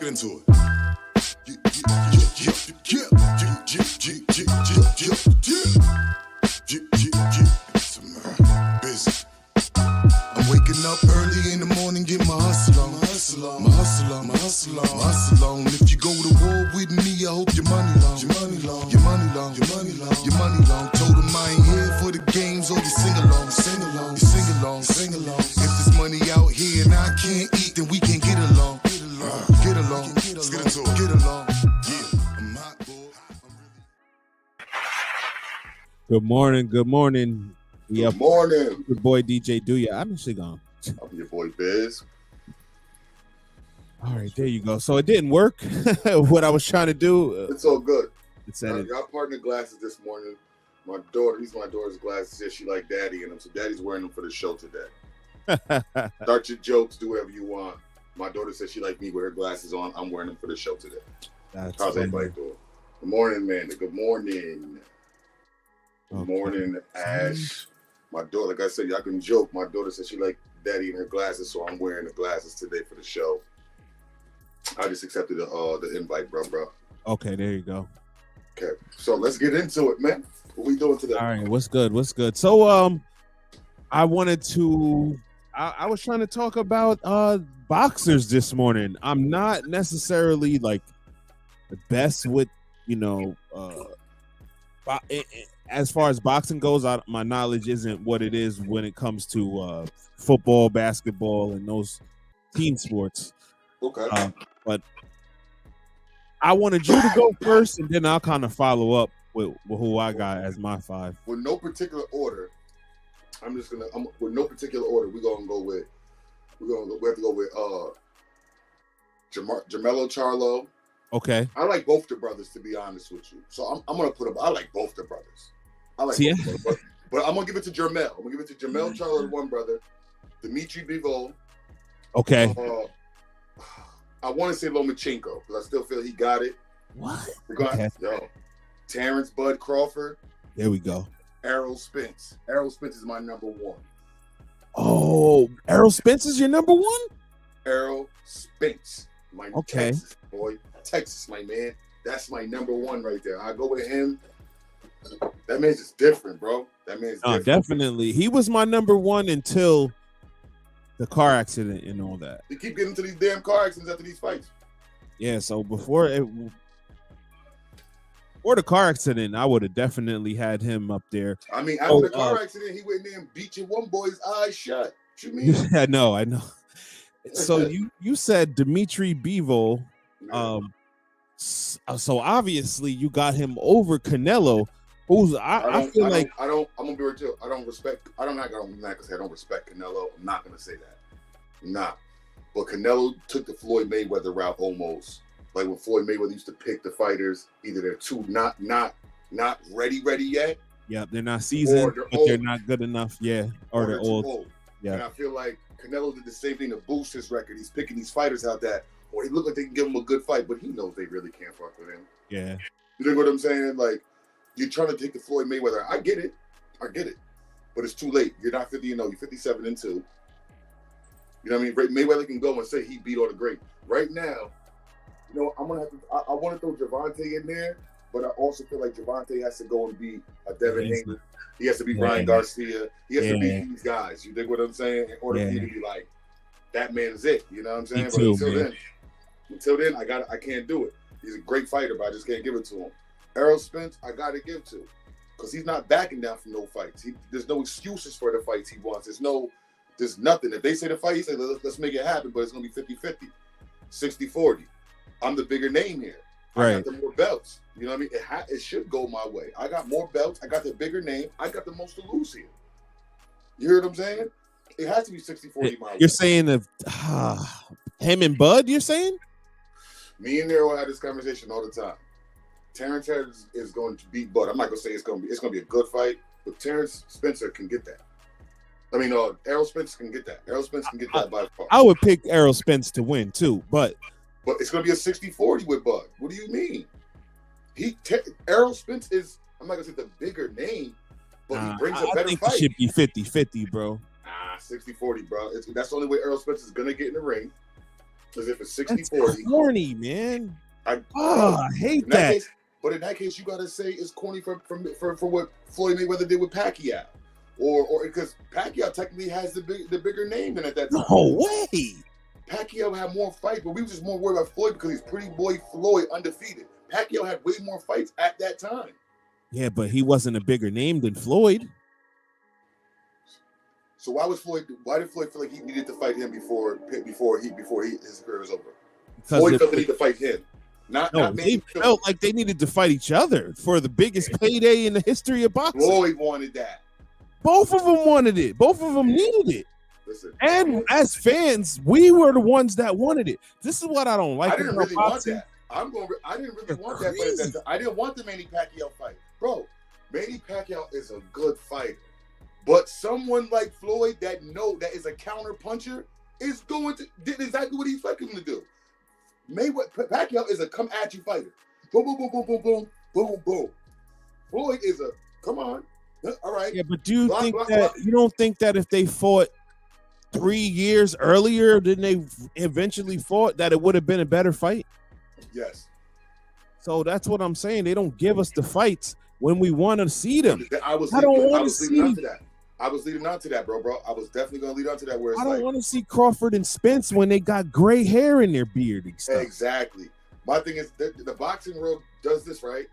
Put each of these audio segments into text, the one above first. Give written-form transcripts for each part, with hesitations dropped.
get into it. Busy. I'm waking up early in the morning, get my hustle on. If you go to war with me, I hope your money long. Told him I ain't here for the games or you sing along. If there's money out here and I can't eat, then we can get along. Let's get into it. Get along. Yeah, I'm hot, boy. Good morning. Good morning. Your boy DJ Duya. I'm actually gone. I'm your boy Biz. All right, there you go. So it didn't work. What I was trying to do. It's all good. I got partner glasses this morning. My daughter, these are my daughter's glasses. Says she like daddy in them, so daddy's wearing them for the show today. Start your jokes, do whatever you want. My daughter says she like me with her glasses on. I'm wearing them for the show today. That's How's funny. everybody doing? Good morning, man. Good morning. Good morning, Ash. My daughter, like I said, y'all can joke. My daughter said she like daddy in her glasses, so I'm wearing the glasses today for the show. I just accepted the invite, bro. Okay, there you go. Okay, so let's get into it, man. What we doing today? All right, what's good? So, I wanted to. I was trying to talk about boxers this morning. I'm not necessarily like the best with, as far as boxing goes. My knowledge isn't what it is when it comes to football, basketball, and those team sports. Okay. But I wanted you to go first, and then I'll kind of follow up with who I got as my five. With no particular order, with no particular order, we have to go with Jermelo Charlo. Okay. I like both the brothers, to be honest with you. So I'm gonna I like both the brothers. Both the brothers, but I'm gonna give it to Jermel. I'm gonna give it to Jermel Charlo, one brother, Dimitri Bivol. Okay. I want to say Lomachenko because I still feel he got it. What? Okay. Terrence Bud Crawford. There we go. Errol Spence. Errol Spence is my number one. Oh, Errol Spence is your number one? Errol Spence. Okay. Texas boy. Texas, my man. That's my number one right there. I go with him. That man's just different, bro. That man's different. Definitely. He was my number one until the car accident and all that. You keep getting into these damn car accidents after these fights. Yeah, so before the car accident, I would have definitely had him up there. I mean, after the car accident, he went in there and beat your one boy's eyes shut. What you mean? I know. So you said Dimitri Bivol. Yeah. So obviously you got him over Canelo, who's I feel like I'm gonna be real. I'm not gonna say I don't respect Canelo. I'm not gonna say that. Nah. But Canelo took the Floyd Mayweather route almost. Like when Floyd Mayweather used to pick the fighters, either they're too not ready yet. Yeah, they're not seasoned, but they're not good enough. Yeah, or they're old. Yeah. And I feel like Canelo did the same thing to boost his record. He's picking these fighters out that, or he look like they can give him a good fight, but he knows they really can't fuck with him. Yeah. You know what I'm saying? Like, you're trying to take the Floyd Mayweather. I get it. But it's too late. You're not 50, you're 57-2. You know what I mean? Mayweather can go and say he beat all the great. Right now, I'm gonna have to. I want to throw Javante in there, but I also feel like Javante has to go and beat a Devin Haney. He has to beat Ryan Garcia. He has to beat these guys. You dig what I'm saying? In order for you to be like, that man's it. You know what I'm saying? But until then, I can't do it. He's a great fighter, but I just can't give it to him. Errol Spence, I gotta give to, because he's not backing down from no fights. There's no excuses for the fights he wants. There's nothing. If they say the fight, he say, let's make it happen, but it's gonna be 50-50, 60-40. I'm the bigger name here. Right. I got the more belts. You know what I mean? It should go my way. I got more belts. I got the bigger name. I got the most to lose here. You hear what I'm saying? It has to be 60-40 my way. You're saying of him and Bud, you're saying? Me and Nero had this conversation all the time. Terrence is going to beat Bud. I'm not gonna say it's gonna be a good fight, but Terrence Spencer can get that. I mean, Errol Spence can get that. Errol Spence can get that by far. I would pick Errol Spence to win too, but it's going to be a 60-40 with Bud. What do you mean? Errol Spence is, I'm not going to say the bigger name, but he brings a better I think fight. It should be 50-50, bro. 60-40, bro. That's the only way Errol Spence is going to get in the ring. Because if it's That's 60-40, corny, man. I hate in that. Case, but in that case, you gotta say it's corny for what Floyd Mayweather did with Pacquiao, or because Pacquiao technically has the bigger name than at that time. No way. Pacquiao had more fights, but we were just more worried about Floyd because he's pretty boy Floyd undefeated. Pacquiao had way more fights at that time. Yeah, but he wasn't a bigger name than Floyd. So why did Floyd feel like he needed to fight him before his career was over? Because Floyd felt the need to fight him. They felt like they needed to fight each other for the biggest payday in the history of boxing. Floyd wanted that. Both of them wanted it. Both of them needed it. Listen, and as fans, we were the ones that wanted it. This is what I don't like. I didn't really want that. I didn't really want that crazy. But I didn't want the Manny Pacquiao fight, bro. Manny Pacquiao is a good fighter, but someone like Floyd that is a counter puncher is going to did exactly what he expected him to do. Pacquiao is a come at you fighter. Boom, boom, boom, boom, boom, boom, boom, boom. Floyd is a come on, all right. Yeah, but do you you don't think that if they fought 3 years earlier than they eventually fought, that it would have been a better fight? Yes. So that's what I'm saying. They don't give us the fights when we want to see them. I was leading on to that, bro. I was definitely going to lead on to that. Where it's I don't want to see Crawford and Spence when they got gray hair in their beard and stuff. Exactly. My thing is the boxing world does this, right?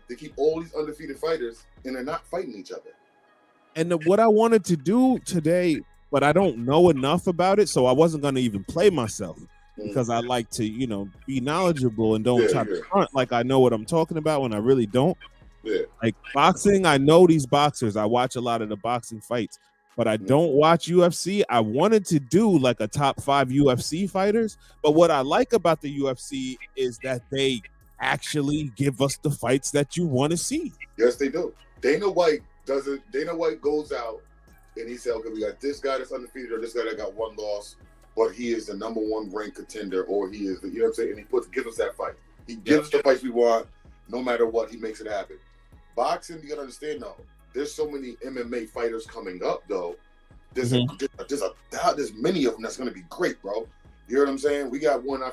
They keep all these undefeated fighters and they're not fighting each other. And what I wanted to do today, but I don't know enough about it, so I wasn't going to even play myself because I like to, be knowledgeable and don't try to front like I know what I'm talking about when I really don't. Yeah. Like boxing, I know these boxers. I watch a lot of the boxing fights, but I don't watch UFC. I wanted to do like a top 5 UFC fighters, but what I like about the UFC is that they actually give us the fights that you want to see. Yes, they do. Dana White goes out and he said, okay, we got this guy that's undefeated or this guy that got one loss, but he is the number 1 ranked contender, or he is, you know what I'm saying? And he gives us that fight. He gives us the fights we want, no matter what, he makes it happen. Boxing, you gotta understand though, there's so many MMA fighters coming up though. There's many of them that's gonna be great, bro. You hear what I'm saying? We got one. I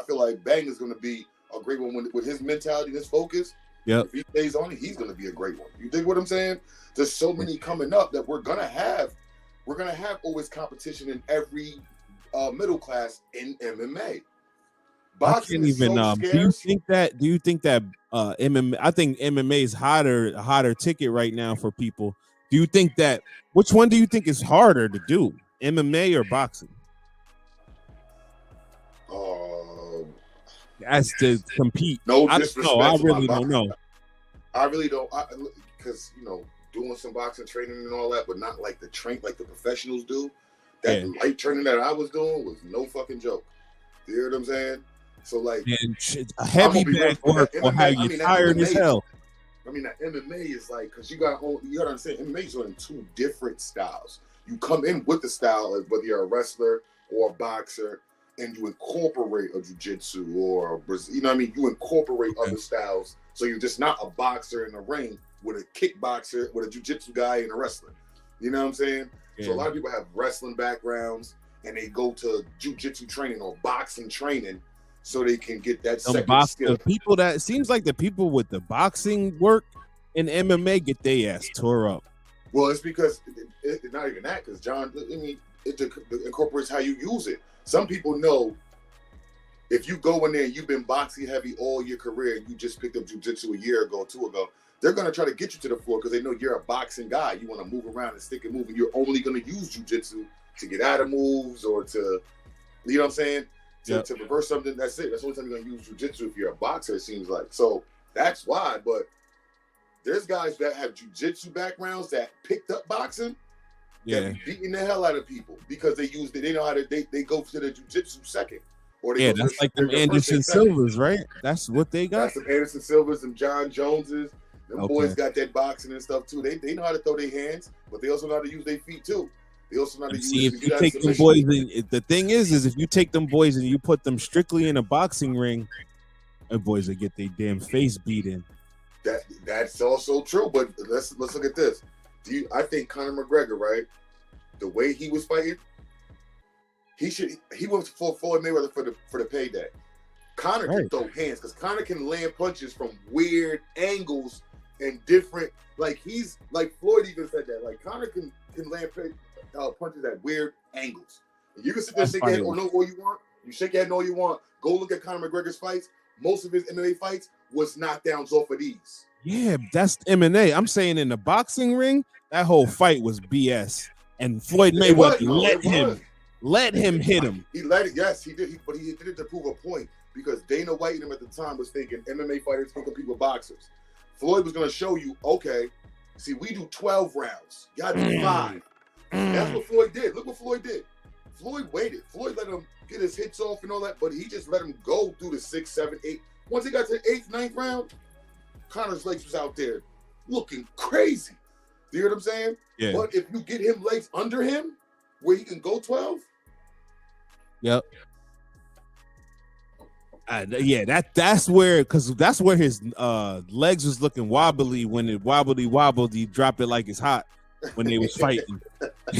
feel like Bang is gonna be a great one with his mentality, his focus. Yeah. If he stays on it, he's gonna be a great one. You dig what I'm saying? There's so many coming up that we're gonna have always competition in every middle class in MMA. Boxing is so scarce. Do you think that MMA? I think MMA is a hotter ticket right now for people. Do you think that which one do you think is harder to do, MMA or boxing? As to compete. No disrespect. I really don't know. I really don't, because doing some boxing training and all that, but not like the professionals do. That light training that I was doing was no fucking joke. You hear what I'm saying? So like, a heavy back work or how you tired as hell. I mean, that MMA is like, because you gotta understand, MMA is in 2 different styles. You come in with the style of whether you're a wrestler or a boxer, and you incorporate a jiu-jitsu or, you know what I mean? You incorporate other styles, so you're just not a boxer in the ring with a kickboxer, with a jiu-jitsu guy and a wrestler. You know what I'm saying? Yeah. So a lot of people have wrestling backgrounds, and they go to jiu-jitsu training or boxing training so they can get that second skill. It seems like the people with the boxing work in MMA get their ass tore up. Well, it's because it's not even that, because John, I mean, it incorporates how you use it. Some people know if you go in there and you've been boxing heavy all your career and you just picked up jiu-jitsu a year ago, 2 ago, they're going to try to get you to the floor because they know you're a boxing guy. You want to move around and stick and move, and you're only going to use jiu-jitsu to get out of moves or to, you know what I'm saying? To reverse something. That's it. That's the only time you're going to use jiu-jitsu if you're a boxer, it seems like. So that's why. But there's guys that have jiu-jitsu backgrounds that picked up boxing. That be beating the hell out of people because they know how to they go to the jiu-jitsu second. Or they that's like them Anderson Silvas, right? That's what they got. That's some Anderson Silvas and John Joneses. Them boys got that boxing and stuff too. They know how to throw their hands, but they also know how to use their feet too. They also know how to use. If you take them boys, the thing is if you take them boys and you put them strictly in a boxing ring, them boys will get their damn face beat in. That's also true. But let's look at this. I think Conor McGregor, right? The way he was fighting, He went for Floyd Mayweather for the payday. Conor can throw hands because Conor can land punches from weird angles and different. Like he's like Floyd even said that. Like Conor can land punches at weird angles. And you can sit there and shake your head all you want. You shake your head all you want. Go look at Conor McGregor's fights. Most of his MMA fights was knockdowns off of these. Yeah, that's MMA. I'm saying in the boxing ring, that whole fight was BS. And Floyd Mayweather let him hit him. He let it. Yes, he did. But he did it to prove a point because Dana White and him at the time was thinking MMA fighters can compete with boxers. Floyd was going to show you, okay, see, we do 12 rounds. Y'all do 5. That's what Floyd did. Look what Floyd did. Floyd waited. Floyd let him get his hits off and all that, but he just let him go through the 6, 7, 8. Once he got to the 8th, 9th round, Conor's legs was out there looking crazy. Do you hear what I'm saying? Yeah. But if you get him legs under him, where he can go 12. Yep. That's where his legs was looking wobbly when it wobbled. He dropped it like it's hot when they was fighting. I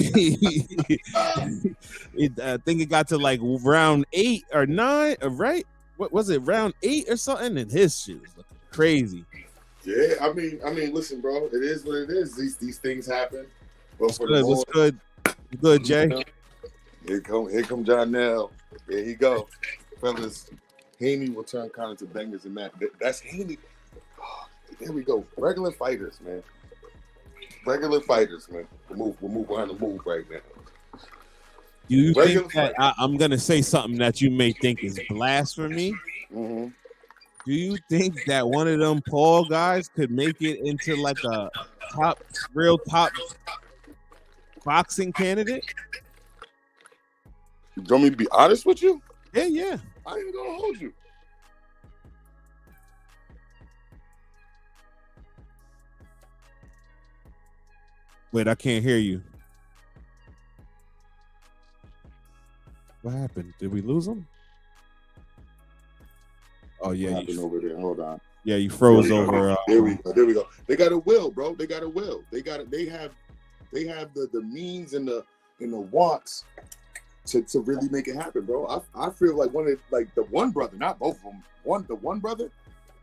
think it got to like round 8 or 9, right? What was it, round 8 or something? And his shit was looking crazy. Yeah, I mean, listen, bro. It is what it is. These things happen. But for the What's good? You good, Jay? Here come John Nell. There he go, fellas. Haney will turn Conor to bangers and Matt. That's Haney. Oh, there we go. Regular fighters, man. We'll move behind the move right now. Do you think that I'm gonna say something that you may think is blasphemy? Mm-hmm. Do you think that one of them Paul guys could make it into like a real top boxing candidate? You want me to be honest with you? Yeah. I ain't gonna hold you. Wait, I can't hear you. What happened? Did we lose him? Oh yeah, over there. Hold on. Yeah, you froze over. There we go. They got a will, bro. They got a will. They have the means and the wants to really make it happen, bro. I feel like the one brother, not both of them. The one brother,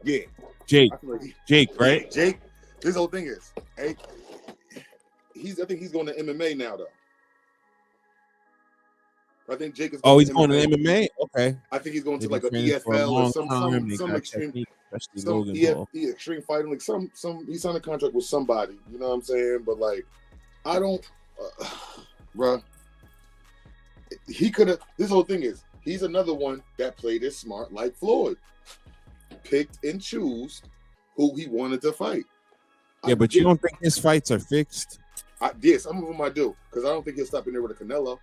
yeah. Jake, right? Yeah, Jake. His whole thing is, hey, I think he's going to MMA now, though. I think Jake is going he's going to MMA? Okay. I think he's going to like an EFL or some extreme extreme fighting, like some he signed a contract with somebody, you know what I'm saying? But like, I don't bruh. He could have. This whole thing is, he's another one that played it smart, like Floyd, picked and chose who he wanted to fight. Yeah, but you don't think his fights are fixed? Yeah, some of them I do, because I don't think he'll stop in there with a Canelo.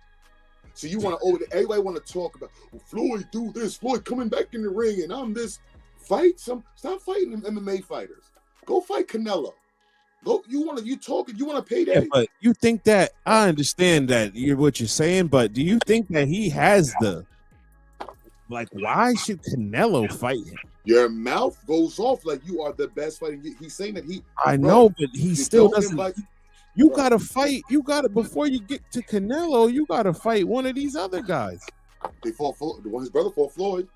So you want to everybody want to talk about Floyd do this, Floyd coming back in the ring, and I'm this. Stop fighting them MMA fighters. Go fight Canelo. Go. You want to pay that? Yeah, but you think that I understand that what you're saying, but do you think that he has why should Canelo fight him? Your mouth goes off like you are the best fighter. He's saying that I know, but he still doesn't. You gotta fight. You gotta before you get to Canelo. You gotta fight one of these other guys. They fought Floyd. His brother fought Floyd.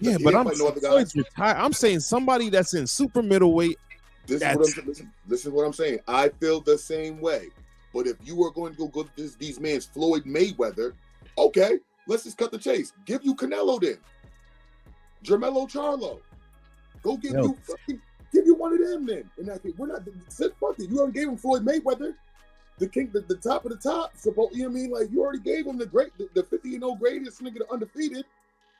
Yeah, but I'm Floyd's retired. I'm saying somebody that's in super middleweight. This is what I'm saying. I feel the same way. But if you are going to go these man's Floyd Mayweather, okay, let's just cut the chase. Give you Canelo then. Jermelo Charlo. Go give you one of them then. In that case, we're not fuck it. You already gave him Floyd Mayweather, the king, the top of the top. You know what I mean? Like you already gave him the 50-0 greatest nigga, the undefeated.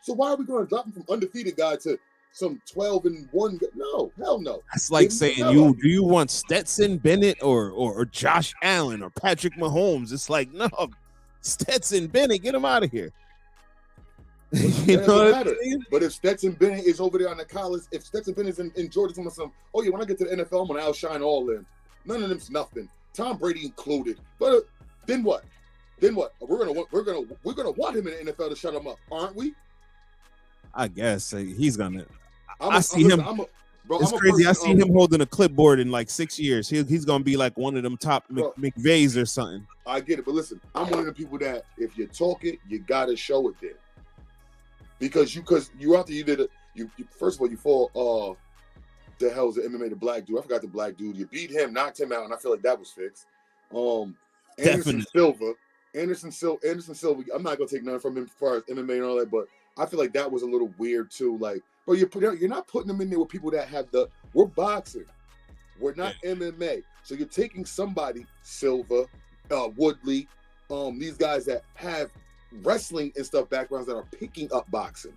So why are we going to drop him from undefeated guy to some 12-1? No, hell no. That's like saying do you want Stetson Bennett or Josh Allen or Patrick Mahomes? It's like no, Stetson Bennett, get him out of here. You know what I'm saying? But if Stetson Bennett is over there on the college, if Stetson Bennett is in Georgia, some when I get to the NFL, I'm gonna outshine all them. None of them's nothing. Tom Brady included. But then what? We're gonna want him in the NFL to shut him up, aren't we? I guess he's gonna. I see him. Bro, It's I'm a crazy. I person, seen him holding a clipboard in like 6 years. He's gonna be like one of them top Bro. McVeys or something. I get it, but listen, I'm one of the people that if you talk it, you gotta show it there. Because you out there, you did it. You first of all, you fought the hell's the MMA, the black dude. I forgot the black dude. You beat him, knocked him out, and I feel like that was fixed. Anderson Silva. I'm not gonna take none from him as far as MMA and all that, but I feel like that was a little weird too. Like, bro, you're not putting them in there with people that have we're boxing. We're not MMA. So you're taking somebody, Silva, Woodley, these guys that have wrestling and stuff backgrounds that are picking up boxing.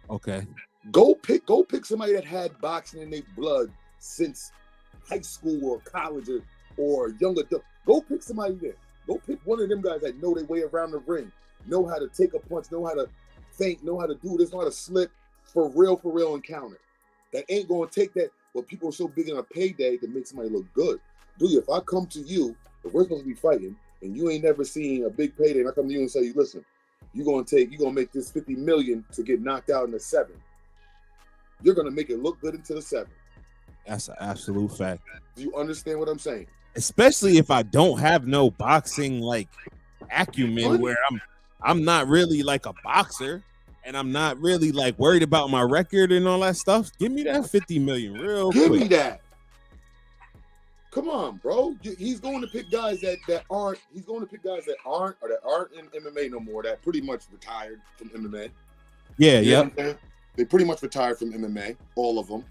Okay. Go pick somebody that had boxing in their blood since high school or college or young adult. Go pick somebody there. Go pick one of them guys that know their way around the ring, know how to take a punch, know how to feint, know how to do this, know how to slip for real encounter. That ain't gonna take that. But people are so big on a payday to make somebody look good. Dude, if I come to you, if we're supposed to be fighting, and you ain't never seen a big payday, and I come to you and say, listen, you're gonna make this $50 million to get knocked out in the 7th. You're gonna make it look good into the 7th. That's an absolute fact. Do you understand what I'm saying? Especially if I don't have no boxing like acumen, where I'm not really like a boxer, and I'm not really like worried about my record and all that stuff. Give me that 50 million real quick. Give me that. Come on, bro. He's going to pick guys that aren't. He's going to pick guys that aren't in MMA no more. That pretty much retired from MMA. Yeah, yeah. They pretty much retired from MMA, all of them.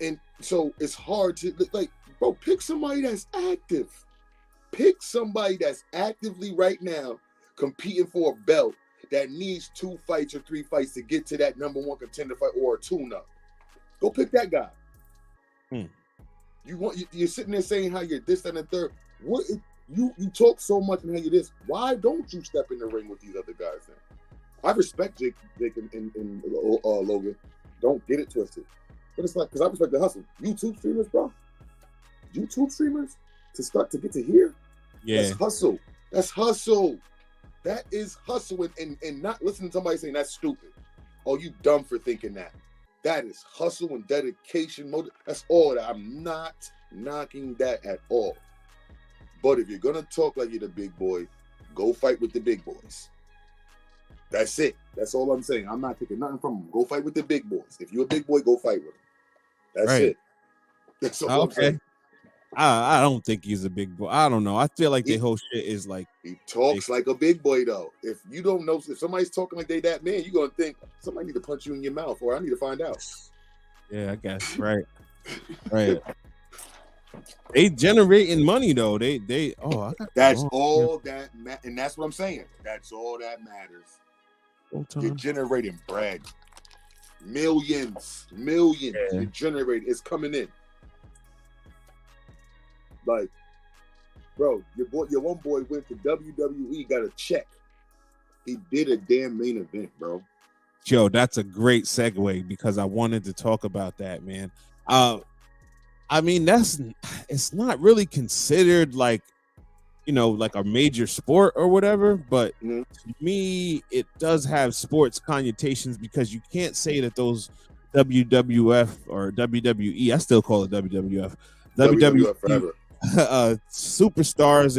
And so it's hard to like, bro. Pick somebody that's active. Pick somebody that's actively right now competing for a belt that needs 2 fights or 3 fights to get to that number 1 contender fight or a tune-up. Go pick that guy. You're sitting there saying how you're this, that, and the third. What you talk so much and how you're this. Why don't you step in the ring with these other guys then? I respect Jake and Logan. Don't get it twisted. But it's like, because I respect the hustle. YouTube streamers, bro. YouTube streamers to get to here. Yeah. That's hustle. That's hustle. That is hustle, and not listening to somebody saying that's stupid. Oh, you dumb for thinking that. That is hustle and dedication. That's all that. I'm not knocking that at all. But if you're gonna talk like you're the big boy, go fight with the big boys. That's it. That's all I'm saying. I'm not taking nothing from them. Go fight with the big boys. If you're a big boy, go fight with them. That's it. That's all I'm saying. I don't think he's a big boy. I don't know. I feel like the whole shit is like he talks like a big boy though. If you don't know, if somebody's talking like they that man, you're gonna think somebody need to punch you in your mouth, or I need to find out. Yeah, I guess right. They generating money though. They that's all that and that's what I'm saying. That's all that matters. You're generating bread. Millions. Yeah. You're generating. It's coming in. Like, bro, your one boy went to WWE, got a check. He did a damn main event, bro. Joe, that's a great segue because I wanted to talk about that, man. I mean, it's not really considered like, like a major sport or whatever, but to me, it does have sports connotations because you can't say that those WWF or WWE, I still call it WWF, WWF forever. Superstars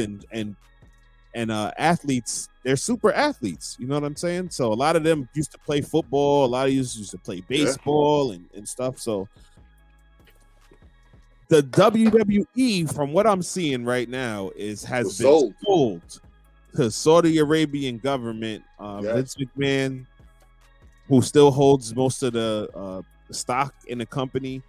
and athletes, they're super athletes, you know what I'm saying? So a lot of them used to play football, a lot of used to play baseball and stuff. So the WWE, from what I'm seeing right now, has been sold to Saudi Arabian government. Vince McMahon, who still holds most of the stock in the company.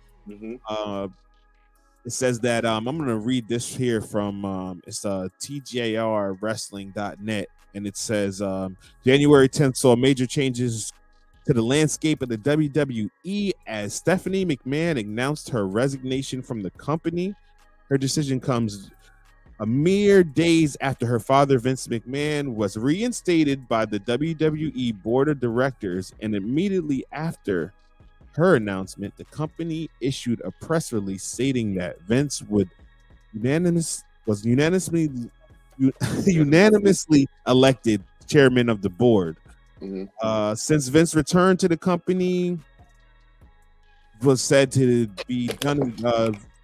It says that I'm going to read this here from it's TJRWrestling.net, and it says January 10th saw major changes to the landscape of the WWE as Stephanie McMahon announced her resignation from the company. Her decision comes a mere days after her father, Vince McMahon, was reinstated by the WWE board of directors, and immediately after her announcement, the company issued a press release stating that Vince was unanimously elected chairman of the board. Since Vince returned to the company, was said to be done.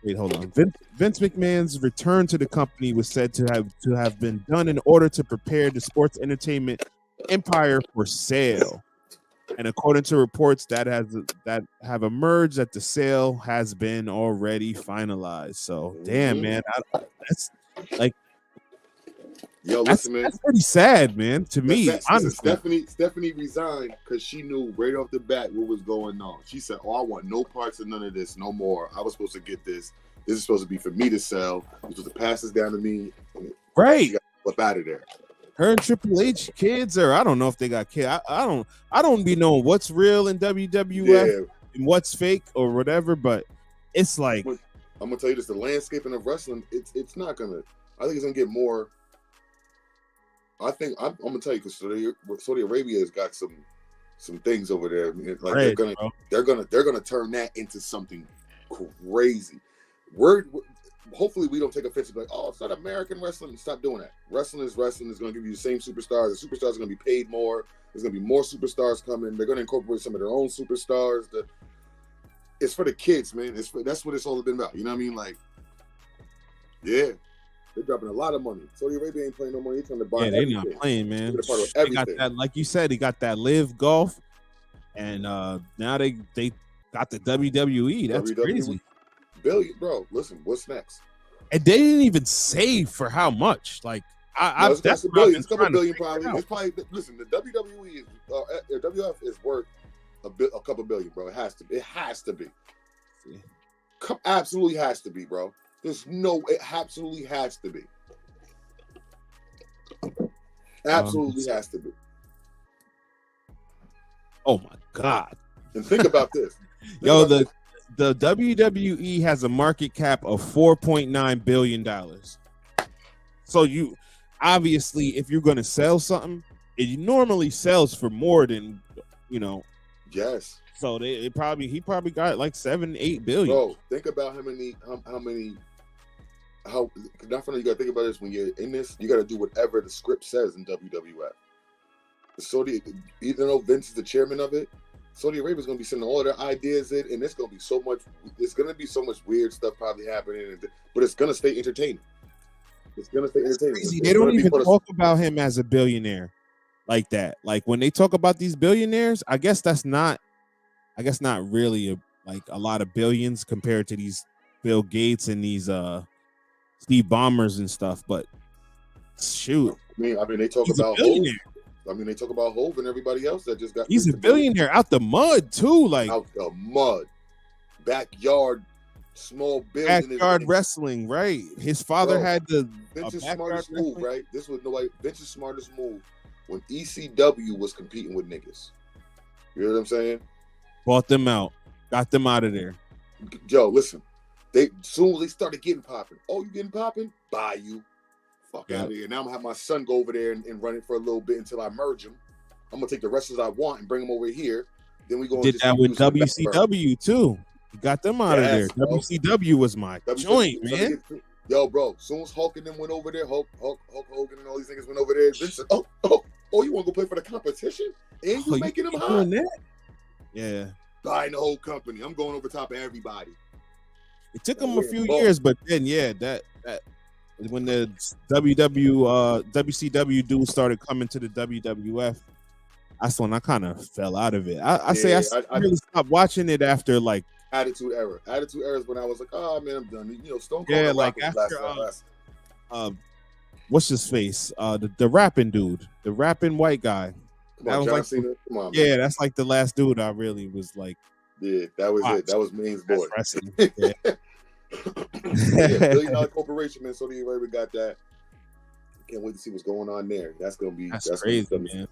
Wait, hold on. Vince McMahon's return to the company was said to have been done in order to prepare the sports entertainment empire for sale. And according to reports that have emerged, that the sale has been already finalized. So, damn, man, that's like, yo, listen, man, that's pretty sad, man. To me, honestly, Stephanie resigned because she knew right off the bat what was going on. She said, "Oh, I want no parts of none of this, no more. I was supposed to get this. This is supposed to be for me to sell. You're supposed to pass this down to me." Right? Flip out of there. Her and Triple H kids, or I don't know if they got kids. I don't be knowing what's real in WWF and what's fake or whatever. But it's like, I'm gonna tell you this: the landscaping of wrestling, it's not gonna. I think it's gonna get more. I think I'm gonna tell you because Saudi Arabia has got some things over there. Like right, they're gonna turn that into something crazy. Hopefully we don't take offense to be like, oh, it's not American wrestling. Stop doing that. Wrestling is wrestling. It's going to give you the same superstars. The superstars are going to be paid more. There's going to be more superstars coming. They're going to incorporate some of their own superstars. It's for the kids, man. That's what it's all been about. You know what I mean? Like, yeah, they're dropping a lot of money. Saudi Arabia ain't playing no money. They're trying to buy everything. They're not playing, man. They're part of They everything. got that, like you said, they got that Live Golf, and now they got the WWE. That's crazy. Billion, bro. Listen, what's next? And they didn't even say for how much. Like, that's a billion. It's a couple billion, probably. It's probably. Listen, the WWE is WF is worth a couple billion, bro. It has to. It has to be. Absolutely has to be, bro. It absolutely has to be. Absolutely has to be. Oh my God! And think about this. Yo, the WWE has a market cap of $4.9 billion. So you obviously, if you're going to sell something, it normally sells for more than, Yes. So he probably got like 7-8 billion. Bro, think about how not funny. You got to think about this when you're in this. You got to do whatever the script says in WWF. Even though Vince is the chairman of it, Saudi Arabia is going to be sending all their ideas in, and it's going to be so much. It's going to be so much weird stuff probably happening, but it's going to stay entertaining. It's going to stay entertaining. Crazy. They don't even talk about him as a billionaire like that. Like when they talk about these billionaires, I guess not really a lot of billions compared to these Bill Gates and these Steve Ballmers and stuff. But shoot, I mean, they talk about Hove. I mean, they talk about Hove and everybody else that just got. He's a billionaire out the mud too, like out the mud, backyard, small building, backyard wrestling. Right, his father had the Vince's smartest move. Right, this was Vince's smartest move when ECW was competing with niggas. You know what I'm saying? Bought them out, got them out of there. Joe, listen, soon as they started getting popping. Oh, you getting popping? Buy you. Fuck out of here. Now I'm gonna have my son go over there and run it for a little bit until I merge him. I'm gonna take the wrestlers I want and bring them over here. Then we go. Did that with WCW too. You got them out of there. Bro. WCW was my joint, man. Yo, bro. Soon as Hulk and them went over there, Hulk Hogan and all these niggas went over there. Vince said, oh, you want to go play for the competition? And you making them hot? Yeah. Buying the whole company. I'm going over top of everybody. It took him a few years, but then that when the WCW dudes started coming to the WWF, that's when I kind of fell out of it. I really stopped watching it after like Attitude Era. Attitude Era is when I was like, oh man, I'm done. Stone Cold. Yeah, like after what's his face? The rapping dude, the rapping white guy. Come on, John Cena. Come on, man. That's like the last dude I really was like. Yeah, that was it. That was Maine's boy. Yeah. $1 billion corporation, man. Saudi Arabia got that. Can't wait to see what's going on there. That's crazy, man.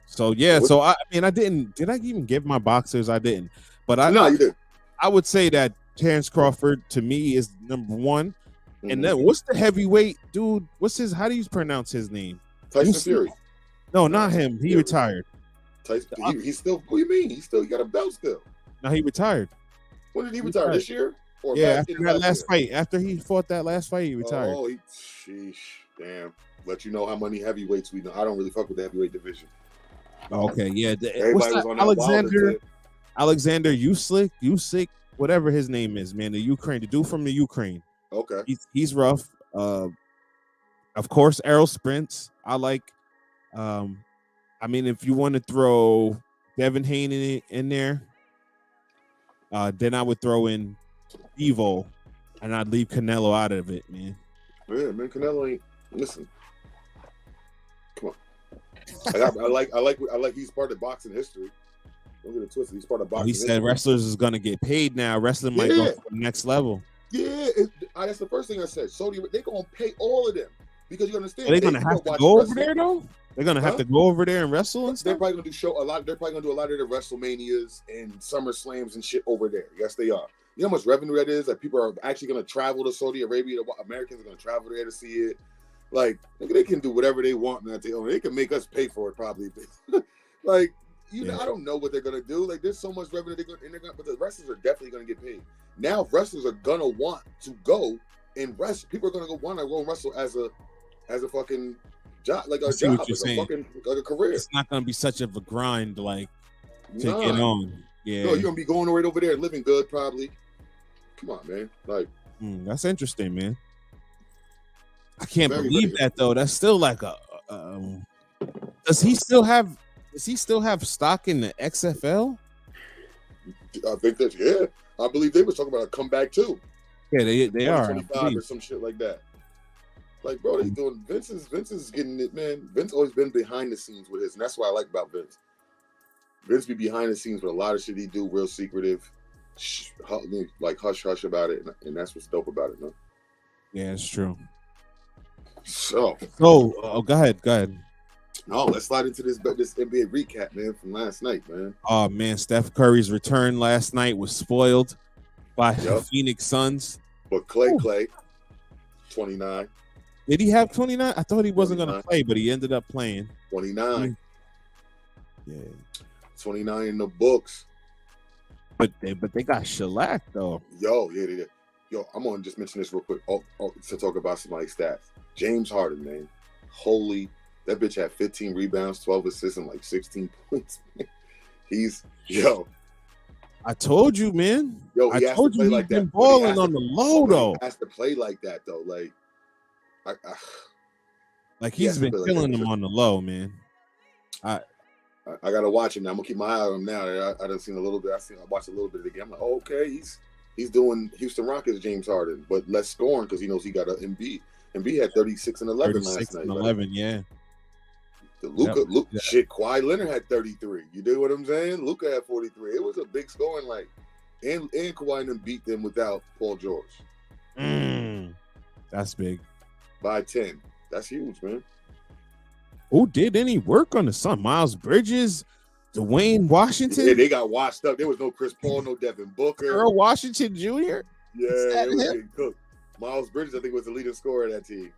So yeah, I didn't. Did I even give my boxers? I didn't. But you did. I would say that Terrence Crawford to me is number one. Mm-hmm. And then what's the heavyweight dude? How do you pronounce his name? Tyson Fury. No, not him. He retired. Tyson, he's still. What do you mean? He got a belt still. No, he retired. When did he retire? This year? Or after that last fight. After he fought that last fight, he retired. Oh, sheesh. Damn. Let you know how many heavyweights we know. I don't really fuck with the heavyweight division. Okay, yeah. Everybody was on that Alexander Usyk, whatever his name is, man. The dude from the Ukraine. Okay. He's rough. Of course, Errol Spence. I like. I mean, if you want to throw Devin Haney in there, then I would throw in Evo, and I'd leave Canelo out of it, man. Yeah, man, Canelo ain't. Listen, come on. I like. He's part of boxing history. Don't get it twisted. He's part of boxing. He said wrestlers is gonna get paid now. Wrestling might go to the next level. Yeah, that's the first thing I said. Saudi, they're gonna pay all of them because you understand. Are they gonna have to go over there though? They're gonna have to go over there and wrestle and stuff. They're probably gonna do a lot. They're probably gonna do a lot of the WrestleManias and Summer Slams and shit over there. Yes, they are. You know how much revenue that is? Like people are actually gonna travel to Saudi Arabia. Americans are gonna travel there to see it. Like they can do whatever they want now. They can make us pay for it probably. Like I don't know what they're gonna do. Like there's so much revenue but the wrestlers are definitely gonna get paid. Now wrestlers are gonna want to go and wrestle. People are gonna want to go and wrestle as a fucking job, like a job, like a career. It's not gonna be such of a grind, like to get on. Yeah, no, you're gonna be going right over there and living good, probably. Come on, man. Like that's interesting, man. I can't believe that though. That's still like a. Does he still have stock in the XFL? I think that I believe they was talking about a comeback too. Yeah, they are 25 or some shit like that. Like, bro, they doing Vince is getting it, man. Vince always been behind the scenes with his, and that's what I like about Vince. Vince be behind the scenes with a lot of shit he do, real secretive, like hush hush about it, and that's what's dope about it, man. Yeah, it's true. So, go ahead. No, let's slide into this NBA recap, man, from last night, man. Oh man, Steph Curry's return last night was spoiled by Phoenix Suns. But Clay, 29. Did he have 29? I thought he wasn't going to play, but he ended up playing. 29. Yeah. 29 in the books. But they got shellacked, though. Yo, yeah, they did. Yo, I'm going to just mention this real quick to talk about somebody's stats. James Harden, man. Holy, that bitch had 15 rebounds, 12 assists, and like 16 points. I told you, man. Yo, I told you he's been balling on the low, though. He has to play like that, though. Like he's been killing them on the low, man. I gotta watch him now. I'm gonna keep my eye on him now. I done seen a little bit. I watched a little bit of the game. I'm like, okay, he's doing Houston Rockets James Harden, but less scoring because he knows he got an Embiid. Embiid had 36 and 11 last night. 11, yeah. Shit, Kawhi Leonard had 33. You do what I'm saying? Luka had 43. It was a big scoring, and Kawhi and them beat them without Paul George. That's big. By 10. That's huge, man. Who did any work on the Sun? Miles Bridges, Dwayne Washington? Yeah, they got washed up. There was no Chris Paul, no Devin Booker. Earl Washington Jr.? Yeah, it was getting cooked. Miles Bridges, I think, was the leading scorer of that team.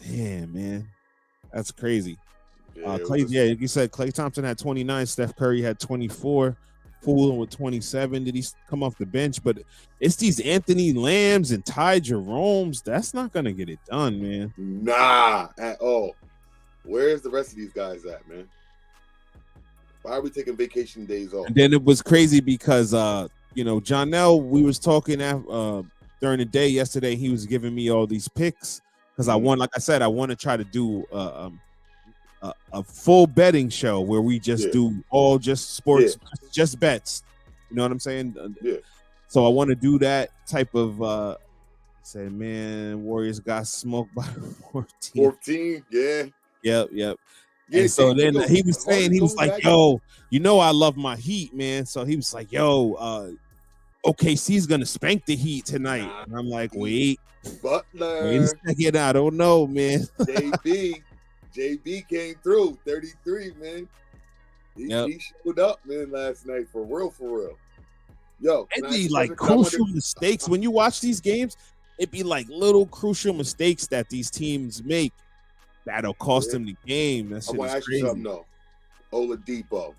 Damn, man. That's crazy. Yeah, you said Klay Thompson had 29. Steph Curry had 24. Poole with 27. Did he come off the bench? But it's these Anthony Lambs and Ty Jerome's. That's not going to get it done, man. Nah, at all. Where's the rest of these guys at, man? Why are we taking vacation days off? And then it was crazy because, Jonell, we was talking during the day yesterday. He was giving me all these picks because I want to try to do a full betting show where we just do all just sports, just bets. You know what I'm saying? Yeah. So I want to do that type of say, man, Warriors got smoked by 14. 14, yeah. Yep. Yeah, and so then he was saying, he was like, yo, I love my Heat, man. So he was like, yo, OKC's gonna spank the Heat tonight. And I'm like, wait a second, I don't know, man. JB came through 33, man. He showed up, man, last night for real. Yo, it'd be like crucial mistakes when you watch these games. It'd be like little crucial mistakes that these teams make that'll cost them the game. That shit is crazy. Oladipo.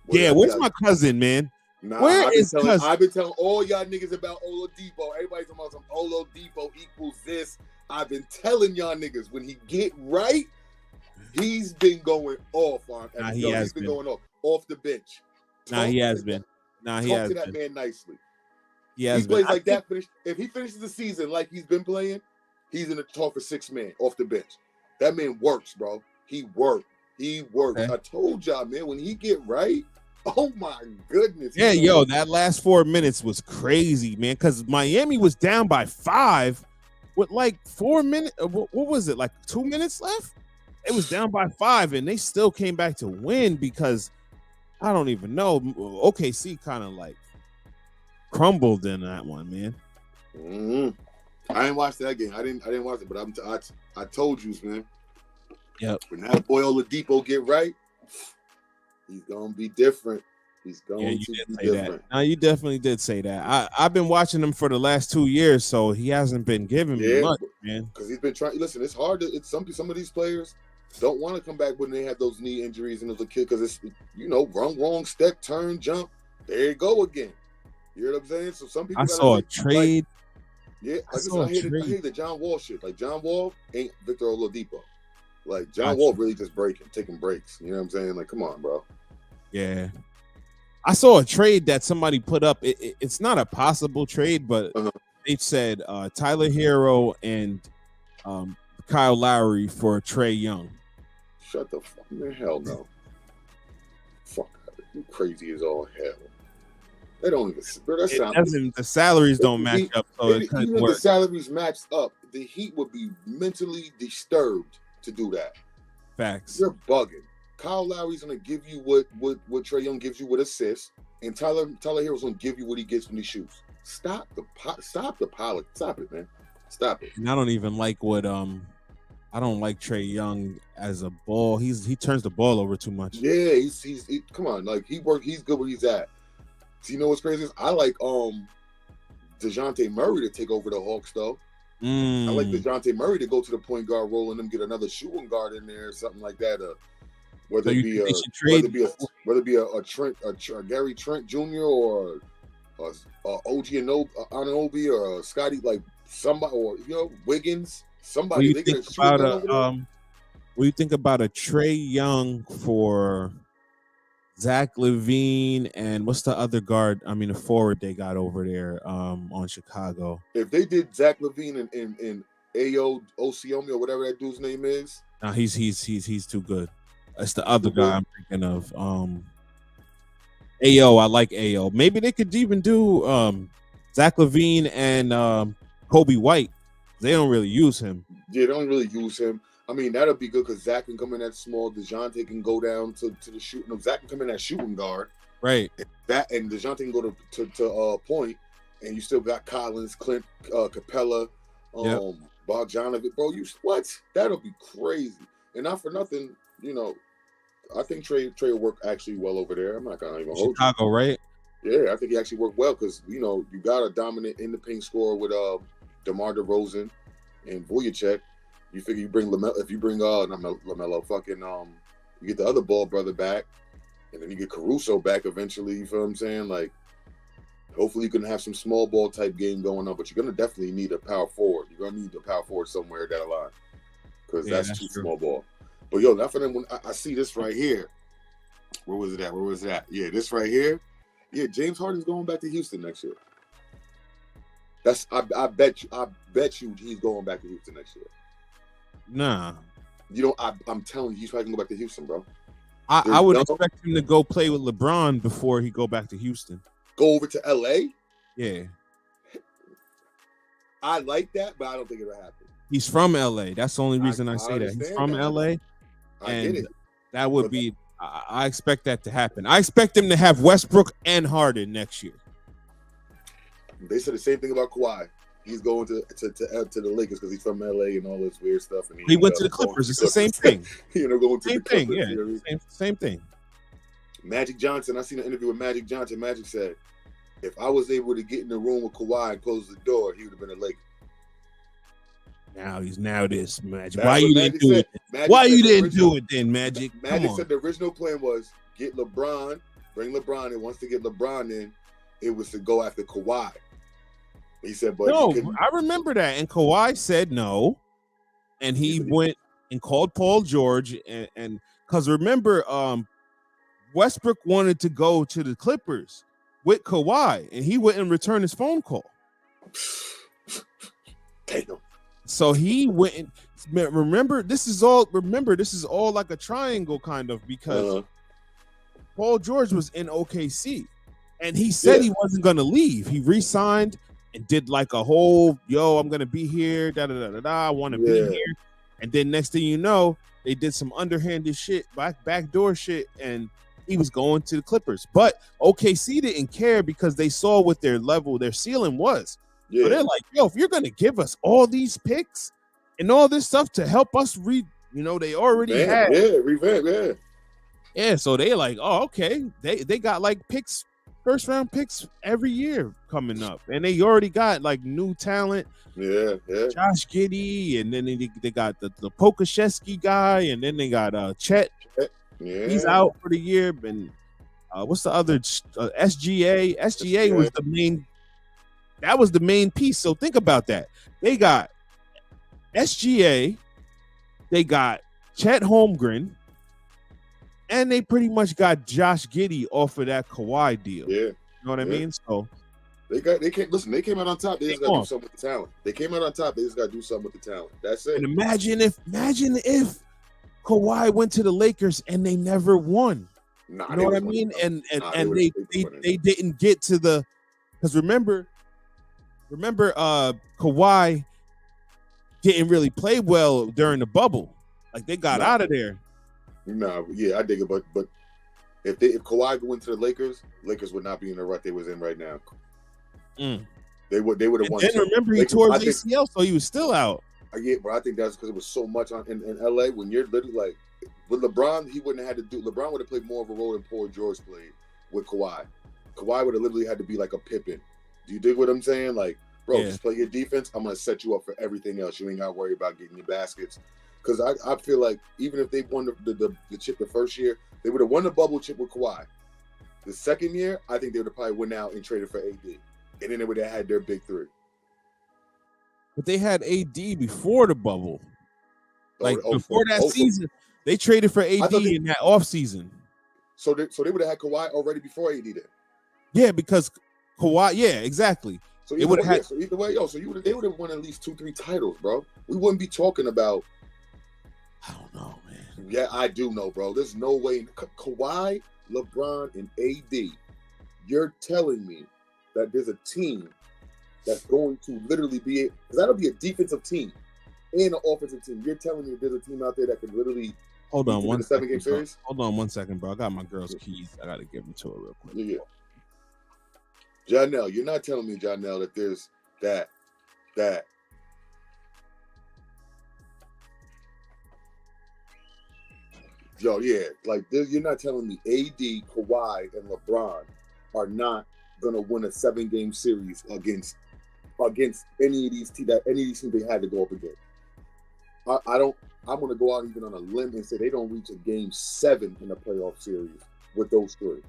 Where's my cousin, man? I've been telling all y'all niggas about Oladipo. Everybody's talking about some Oladipo equals this. I've been telling y'all niggas when he get right. He's been going off on. He's been going off the bench. He has been. Nah, Talk to that man nicely. He plays like that. If he finishes the season like he's been playing, he's in the talk for 6 man off the bench. That man works, bro. He works. Okay. I told y'all, man, when he get right, oh my goodness. Yeah, that last 4 minutes was crazy, man, because Miami was down by 5 with like 4 minutes. What was it, like 2 minutes left? It was down by 5, and they still came back to win because I don't even know. OKC kind of like crumbled in that one, man. Mm-hmm. I didn't watch that game. I didn't watch it, but I told you, man. Yep. When that boy Oladipo get right, he's gonna be different. He's going to be different. No, you definitely did say that. I've been watching him for the last 2 years, so he hasn't been giving me much, man. Because he's been trying. Listen, it's hard. Some of these players don't want to come back when they have those knee injuries and as a kid, because it's wrong step, turn, jump. There you go again. You know what I'm saying? So some people. I saw a trade. I hear the John Wall shit. Like, John Wall ain't Victor Oladipo. Like, John Wall really just taking breaks. You know what I'm saying? Like, come on, bro. Yeah. I saw a trade that somebody put up. It's not a possible trade, but they said Tyler Hero and Kyle Lowry for Trae Young. Shut the fuck, man. Hell no. Fuck, you crazy as all hell. They don't even. The salaries don't match up, so it couldn't even work. If the salaries matched up, the Heat would be mentally disturbed to do that. Facts. You're bugging. Kyle Lowry's gonna give you what Trae Young gives you with assists, and Tyler Hero's gonna give you what he gets when he shoots. Stop the pilot. Stop it, man. Stop it. And I don't even like what I don't like Trae Young as a ball. He turns the ball over too much. Yeah, he's come on, like he's good where he's at. So you know what's crazy is I like DeJounte Murray to take over the Hawks though. I like DeJounte Murray to go to the point guard role and them get another shooting guard in there or something like that. Whether it be a Gary Trent Jr. or OG Anunoby or a Scotty, like somebody, or Wiggins, somebody. What do you think about a Trae Young for Zach LaVine and what's the other guard? I mean, the forward they got over there on Chicago. If they did Zach LaVine and Ayo Osiomi or whatever that dude's name is, no, he's too good. That's the other guy I'm thinking of. Ayo, I like Ayo. Maybe they could even do Zach LaVine and Kobe White. They don't really use him. Yeah, they don't really use him. I mean, that'll be good because Zach can come in at small. DeJounte can go down to the shooting. No, Zach can come in at shooting guard. Right. And DeJounte can go to point, and you still got Collins, Clint, Capella, Bogdanovic. Bro, what? That'll be crazy. And not for nothing, I think Trae will work actually well over there. I'm not gonna even hold Chicago, right? Yeah, I think he actually worked well because you got a dominant in the paint scorer with DeMar DeRozan and Vujacic. You figure you bring LaMelo, if you bring not LaMelo, you get the other ball brother back, and then you get Caruso back eventually. You feel what I'm saying? Like, hopefully you can have some small ball type game going on, but you're gonna definitely need a power forward. You're gonna need a power forward somewhere down the line because that's too small ball. But not for them. When I see this right here, where was it at? Yeah, this right here. Yeah, James Harden's going back to Houston next year. I bet you he's going back to Houston next year. Nah. I'm telling you, he's probably gonna go back to Houston, bro. I would expect him to go play with LeBron before he go back to Houston. Go over to LA? Yeah. I like that, but I don't think it'll happen. He's from LA. That's the only reason I say that. He's from LA. And get it. That would be I expect that to happen. I expect him to have Westbrook and Harden next year. They said the same thing about Kawhi. He's going to the Lakers because he's from LA and all this weird stuff. And he went to the Clippers. It's the same thing. Going to same the Clippers. Thing, yeah. Same thing. Magic Johnson. I seen an interview with Magic Johnson. Magic said, if I was able to get in the room with Kawhi and close the door, he would have been a Laker. Now this Magic. Why you didn't do it? Why you didn't do it then, Magic? Magic said the original plan was get LeBron, bring LeBron in. Once to get LeBron in, it was to go after Kawhi. He said, but no, I remember that. And Kawhi said no. And he went and called Paul George. And because remember, Westbrook wanted to go to the Clippers. with Kawhi, and he wouldn't return his phone call. Damn. So he wouldn't. Remember, this is all like a triangle kind of, because Paul George was in OKC, and he said he wasn't going to leave. He re-signed and did like a whole, I'm going to be here, I want to be here. And then next thing you know, they did some underhanded shit, backdoor shit, and he was going to the Clippers. But OKC didn't care because they saw what their ceiling was. So they're like, if you're going to give us all these picks and all this stuff to help us they already had. Revamp. Yeah, so they like, okay. They got like first round picks every year coming up. And they already got like new talent. Yeah. Josh Giddey, and then they got the Pokashevsky guy, and then they got Chet. Yeah. He's out for the year. And what's the other SGA? SGA was the main. That was the main piece. So think about that. They got SGA, they got Chet Holmgren, and they pretty much got Josh Giddey off of that Kawhi deal. Yeah. You know what I mean? So they came out on top. They just got to do something with the talent. They came out on top. They just got to do something with the talent. That's it. And imagine if Kawhi went to the Lakers and they never won. Nah, you know what I mean? And they didn't get to the, because remember Kawhi didn't really play well during the bubble. Like they got out of there. I dig it, but if Kawhi went to the Lakers would not be in the rut they was in right now. They would have won. Then remember he tore his ACL, so he was still out. But I think that's because it was so much in LA. When you're literally like with LeBron, he wouldn't have had to do. LeBron would have played more of a role than Paul George played with Kawhi. Kawhi would have literally had to be like a Pippen. Do you dig what I'm saying? Like, bro, just play your defense. I'm gonna set you up for everything else. You ain't gotta worry about getting your baskets. Because I feel like even if they won the chip the first year, they would have won the bubble chip with Kawhi. The second year, I think they would have probably went out and traded for AD. And then they would have had their big three. But they had AD before the bubble. Before that season, they traded for AD in that offseason. So they would have had Kawhi already before AD then. Yeah, because Kawhi, exactly. So they would have had. So either way, they would have won at least 2-3 titles, bro. We wouldn't be talking about. I don't know, man. Yeah, I do know, bro. There's no way. Kawhi, LeBron, and AD. You're telling me that there's a team that's going to literally be because that'll be a defensive team and an offensive team. You're telling me there's a team out there that could literally hold on one 7-game series. Hold on 1 second, bro. I got my girl's keys. I gotta give them to her real quick. Yeah. Janelle, you're not telling me, Janelle, that there's that. Yo, yeah, like you're not telling me AD, Kawhi, and LeBron are not gonna win a 7-game series against any of these teams they had to go up against. I'm gonna go out even on a limb and say they don't reach a game 7 in a playoff series with those three.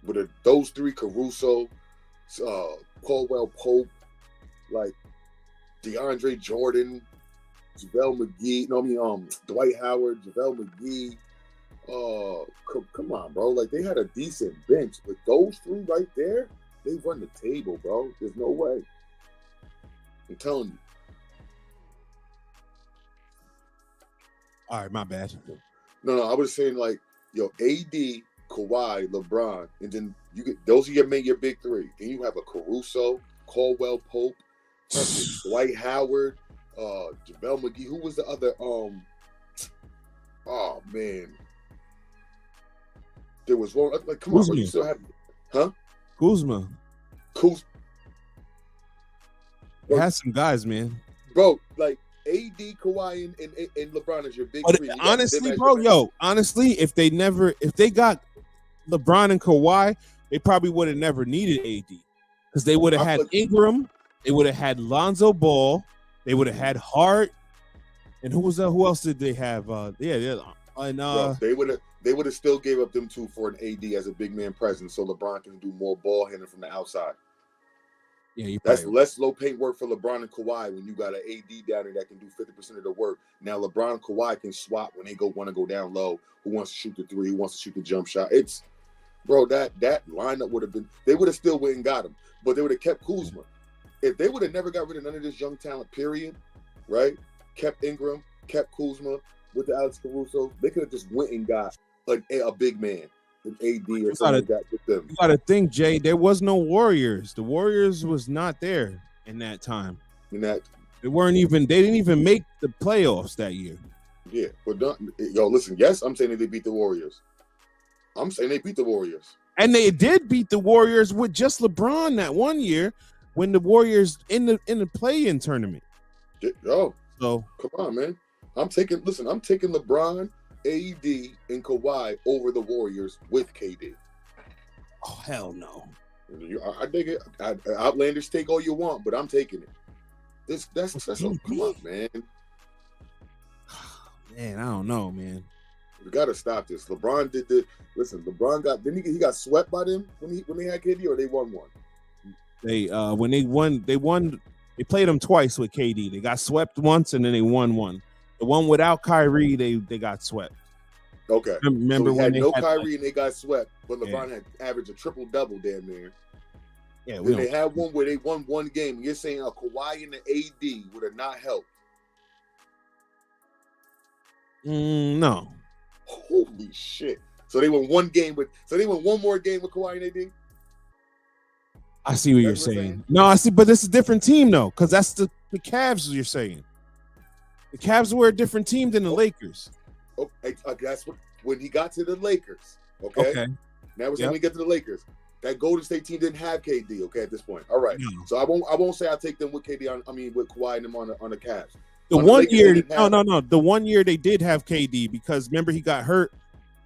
With those three, Caruso, Caldwell Pope, like DeAndre Jordan, JaVale McGee, Dwight Howard, JaVale McGee. Come on, bro. Like, they had a decent bench. But those three right there, they run the table, bro. There's no way. I'm telling you. All right, my bad. No, I was saying, like, AD, Kawhi, LeBron, and then you get those are your big three. Then you have a Caruso, Caldwell Pope, Dwight Howard, JaVale McGee. Who was the other? Oh man, there was one. Like, come on, bro, you still have, Kuzma. Bro, has some guys, man. Bro, like AD, Kawhi, and LeBron is your big three. Honestly, if they got LeBron and Kawhi, they probably would have never needed AD because they would have had Ingram, they would have had Lonzo Ball, they would have had Hart, and who else did they have? Bro, they would have still gave up them two for an AD as a big man presence, so LeBron can do more ball handling from the outside. Yeah, that's less low paint work for LeBron and Kawhi when you got an AD down there that can do 50% of the work. Now LeBron and Kawhi can swap when they want to go down low. Who wants to shoot the three? Who wants to shoot the jump shot? Bro, that lineup would have been. They would have still went and got him, but they would have kept Kuzma. If they would have never got rid of none of this young talent, period, right? Kept Ingram, kept Kuzma with the Alex Caruso, they could have just went and got a big man, an AD or something like that with them. You got to think, Jay. There was no Warriors. The Warriors was not there in that time. In that, they didn't even make the playoffs that year. Yeah, but listen. Yes, I'm saying that they beat the Warriors. I'm saying they beat the Warriors, and they did beat the Warriors with just LeBron that one year when the Warriors in the play-in tournament. So come on, man. I'm taking LeBron, AD, and Kawhi over the Warriors with KD. Oh hell no! I dig it. Outlandish, take all you want, but I'm taking it. Come on, man. Man, I don't know, man. We gotta stop this. LeBron did the. Listen, LeBron he got swept by them when they had KD, or they won one. When they won. They played them twice with KD. They got swept once, and then they won one. The one without Kyrie, they got swept. Okay. Remember so when they had Kyrie and they got swept, but LeBron had averaged a triple-double damn near. Yeah, then they had one where they won one game. You're saying a Kawhi and the AD would have not helped? No. Holy shit! So they won one more game with Kawhi and AD. I see what you're saying. No, I see, but this is a different team though, because that's the Cavs you're saying. The Cavs were a different team than the Lakers. Okay, that's when he got to the Lakers. Okay. Now we're saying when he get to the Lakers. That Golden State team didn't have KD. Okay, at this point. All right. No. So I won't say I'll take them with KD. With Kawhi and them on the Cavs. The one year, no. The 1 year they did have KD because remember he got hurt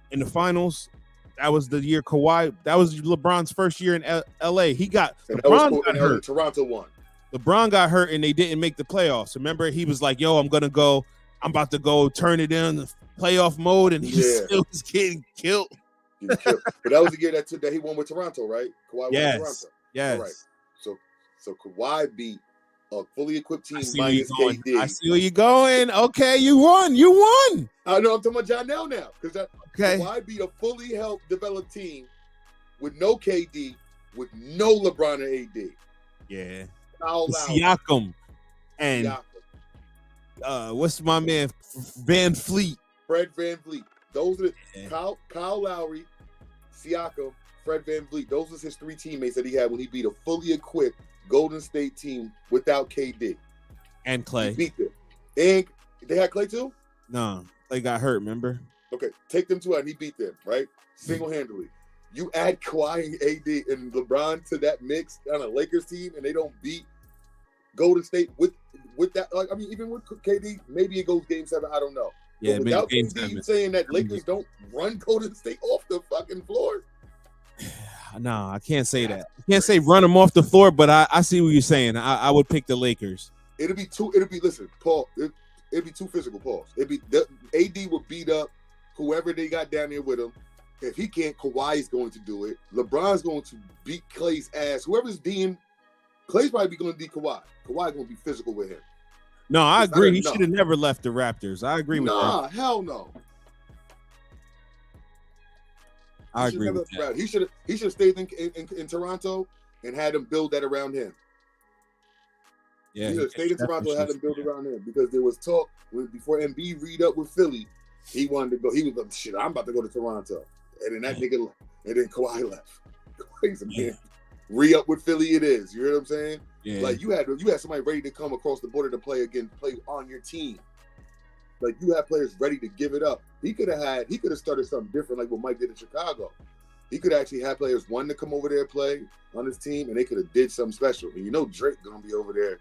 in the finals. That was the year Kawhi. That was LeBron's first year in LA. LeBron got hurt. Toronto won. LeBron got hurt and they didn't make the playoffs. Remember, he was like, "Yo, I'm about to go turn it in the playoff mode," and he still was getting killed. But that was the year that he won with Toronto, right? Kawhi won with Toronto. Yes. All right. So Kawhi beat a fully equipped team minus KD. I see where you're going. Okay, you won. I know. I'm talking about John now because Kawhi beat a fully helped, developed team with no KD, with no LeBron and AD. Yeah. Siakam and what's my man Van Fleet? Fred Van Vliet. Those are Kyle Lowry, Siakam, Fred Van Vliet. Those was his three teammates that he had when he beat a fully equipped Golden State team without KD and Clay. He beat them. And they had Clay too? No, Clay got hurt. Remember? Okay, take them to it, and he beat them right single-handedly. You add Kawhi and AD and LeBron to that mix on a Lakers team, and they don't beat Golden State with that. Even with KD, maybe it goes Game 7. I don't know. Yeah, but without KD, you saying that Lakers don't run Golden State off the fucking floor? No, I can't say that. I can't say run them off the floor, but I see what you're saying. I would pick the Lakers. Listen, Paul. It'd be too physical, Paul. AD would beat up whoever they got down there with him. If he can't, Kawhi's going to do it. LeBron's going to beat Clay's ass. Whoever's Dean, Clay's probably going to beat Kawhi. Kawhi's going to be physical with him. No, I agree. He should have never left the Raptors. I agree with that. Nah, hell no. I agree with that. He should have stayed in Toronto and had them build that around him. Yeah, he should have stayed in Toronto and had them build around him because there was talk before Embiid read up with Philly. He wanted to go. He was like, "Shit, I'm about to go to Toronto," and then that nigga left, and then Kawhi left. Kawhi's a man. Re-up with Philly, it is. You know what I'm saying? Yeah. Like you had somebody ready to come across the border to play on your team. Like you had players ready to give it up. He could have started something different, like what Mike did in Chicago. He could actually have players wanting to come over there and play on his team, and they could have did something special. And you know Drake gonna be over there.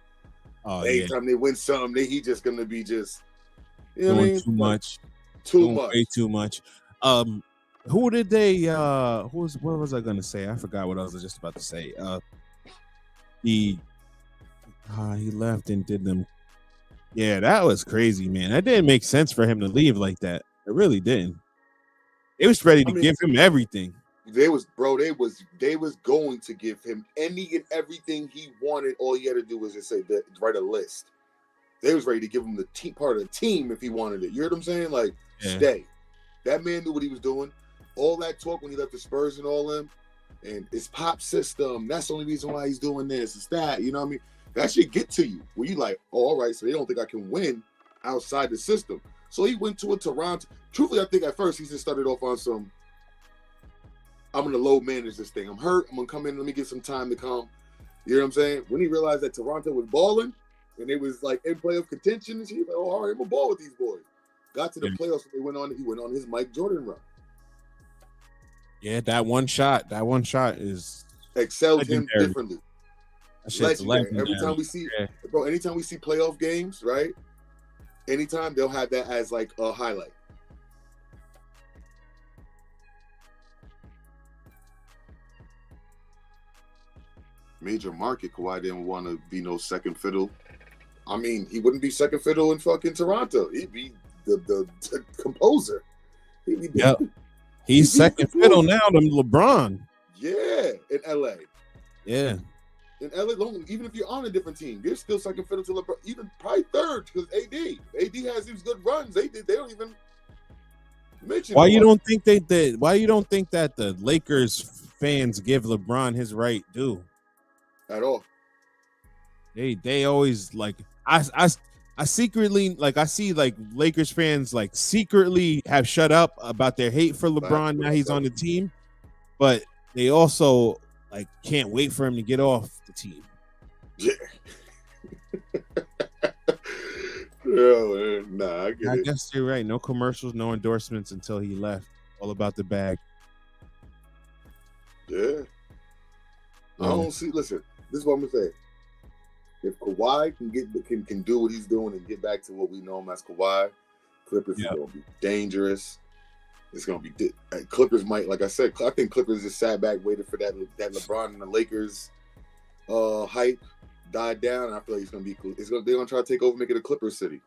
Anytime they win something, he just gonna be just doing too much. Way too much. Who did they what was I gonna say? I forgot what I was just about to say. He left and did them. Yeah, that was crazy, man. That didn't make sense for him to leave like that. It really didn't. They was ready to give him everything. They was going to give him any and everything he wanted. All he had to do was just write a list. They was ready to give him the part of the team if he wanted it. You heard what I'm saying? Like, stay. That man knew what he was doing. all that talk when he left the Spurs and all them, and it's Pop system. That's the only reason why he's doing this. It's that, you know what I mean? That should get to you. Where you like, oh, all right, so they don't think I can win outside the system. So he went to a Toronto. Truthfully, I think at first he just started off on some, I'm going to load manage this thing. I'm hurt. I'm going to come in. Let me get some time to come. You know what I'm saying? When he realized that Toronto was balling and it was like in playoff contention and shit, he was like, oh, all right, I'm going to ball with these boys. Got to the playoffs. He went on his Mike Jordan run. Yeah, that one shot is excelled legendary. Him differently. Legendary. Every time we see, bro, anytime we see playoff games, right? Anytime they'll have that as like a highlight. Major market, Kawhi didn't want to be no second fiddle. I mean, he wouldn't be second fiddle in fucking Toronto. He'd be the composer. He's second fiddle now to LeBron. Yeah, in LA. Yeah. In LA, even if you're on a different team, you're still second fiddle to LeBron. Even probably third because AD has these good runs. They don't even mention. Why you don't think Why you don't think that the Lakers fans give LeBron his right due at all? They always like I secretly like I see like Lakers fans like secretly have shut up about their hate for LeBron now he's on the team, but they also like can't wait for him to get off the team. Yeah. Oh, nah, I guess you're right. No commercials, no endorsements until he left. All about the bag. Yeah. I don't see. Listen, this is what I'm gonna say. If Kawhi can do what he's doing and get back to what we know him as Kawhi, Clippers is gonna be dangerous. It's gonna be Clippers might, like I said, I think Clippers just sat back, waited for that LeBron and the Lakers hype died down. And I feel like they're gonna try to take over, make it a Clipper city.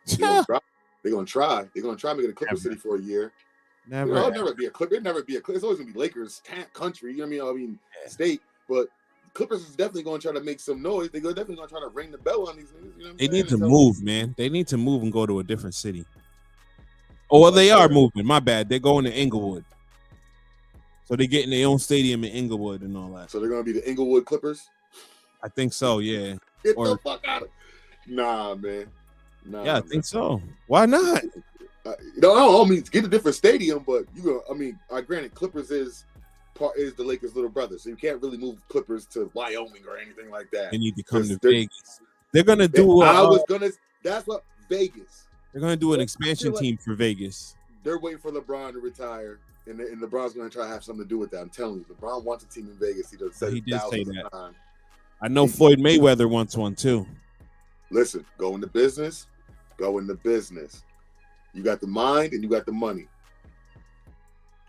They're gonna try make it a Clipper city for a year. It'll never be a Clipper. It's always gonna be Lakers country. You know what I mean? State, but Clippers is definitely gonna try to make some noise. They're definitely gonna try to ring the bell on these niggas. You know what they need to move, man. They need to move and go to a different city. Oh, well, they are moving. My bad. They're going to Inglewood. So they're getting their own stadium in Inglewood and all that. So they're going to be the Inglewood Clippers? I think so, yeah. Get the fuck out of Nah, man. I think so. Why not? I mean, get a different stadium, but granted, Clippers is the Lakers' little brother, so you can't really move Clippers to Wyoming or anything like that. They need to come to Vegas. They're going to do that's what Vegas. They're going to do an expansion team for Vegas. They're waiting for LeBron to retire, and LeBron's going to try to have something to do with that. I'm telling you, LeBron wants a team in Vegas. He did say that. Times. I know Floyd Mayweather wants one too. Listen, go into business. You got the mind and you got the money.